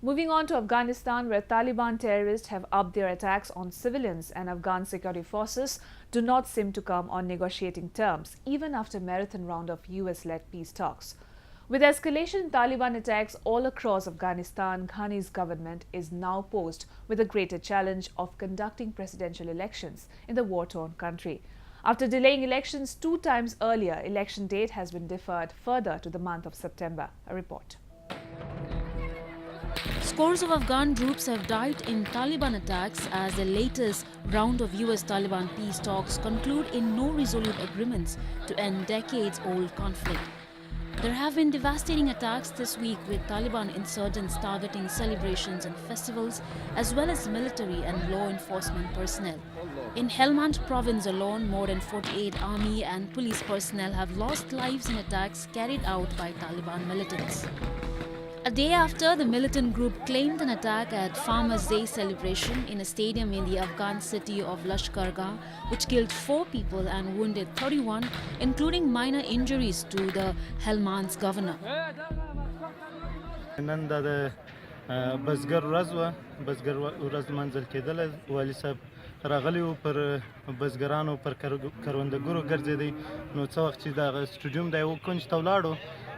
Moving on to Afghanistan, where Taliban terrorists have upped their attacks on civilians, and Afghan security forces do not seem to come on negotiating terms, even after a marathon round of US-led peace talks. With escalation in Taliban attacks all across Afghanistan, Ghani's government is now posed with a greater challenge of conducting presidential elections in the war-torn country. After delaying elections 2 times earlier, election date has been deferred further to the month of September. A report. Scores of Afghan troops have died in Taliban attacks as the latest round of US-Taliban peace talks conclude in no resolute agreements to end decades-old conflict. There have been devastating attacks this week with Taliban insurgents targeting celebrations and festivals, as well as military and law enforcement personnel. In Helmand province alone, more than 48 army and police personnel have lost lives in attacks carried out by Taliban militants. A day after, the militant group claimed an attack at Farmers' Day celebration in a stadium in the Afghan city of Lashkar-e-Taiba, which killed 4 people and wounded 31, including minor injuries to the Helmand's governor. راغلی و پر بزګرانو پر کروندګرو ګرځېدی نو څه وخت چې دا سټډیوم دی و کونج ته ولاړو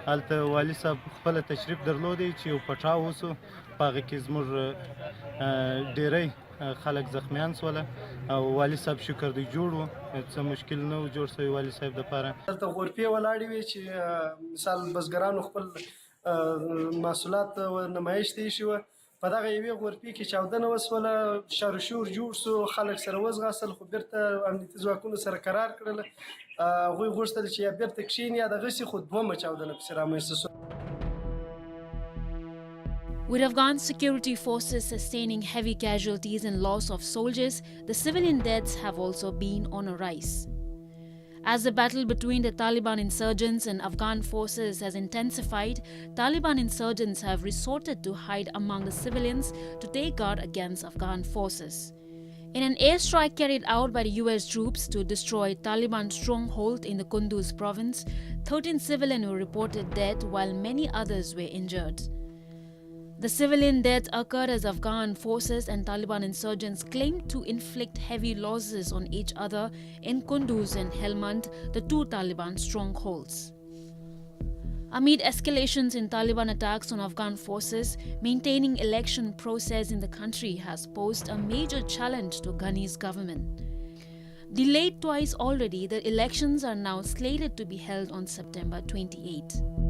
هلته والي صاحب خپل تشریف درلودی چې یو پټاو وسو په هغه کې زموږ ډیری خلک زخمیان سوله او والي صاحب شکر دی جوړ و څه مشکل نه و جوړ سوی والي صاحب دپاره دلته غرفې ولاړې وې چې مثال بزګرانو خپل محصولات نمایش ته ایښي وه په دغه یوې غرفې کې چاودنه وسوله شرشور جوړ سو خلک سره وځغاستل خو بیرته امنیتي ځواکونو سره قرار کړله هغوی غوښتل چې یا بیرته کښېني یا دغسې خو دومه چاودنه پسې رامنځته سوه. With Afghan security forces sustaining heavy casualties and loss of soldiers, the civilian deaths have also been on a rise. As the battle between the Taliban insurgents and Afghan forces has intensified, Taliban insurgents have resorted to hide among the civilians to take guard against Afghan forces. In an airstrike carried out by the US troops to destroy Taliban stronghold in the Kunduz province, 13 civilians were reported dead while many others were injured. The civilian deaths occurred as Afghan forces and Taliban insurgents claimed to inflict heavy losses on each other in Kunduz and Helmand, the 2 Taliban strongholds. Amid escalations in Taliban attacks on Afghan forces, maintaining election process in the country has posed a major challenge to Ghani's government. Delayed twice already, the elections are now slated to be held on September 28.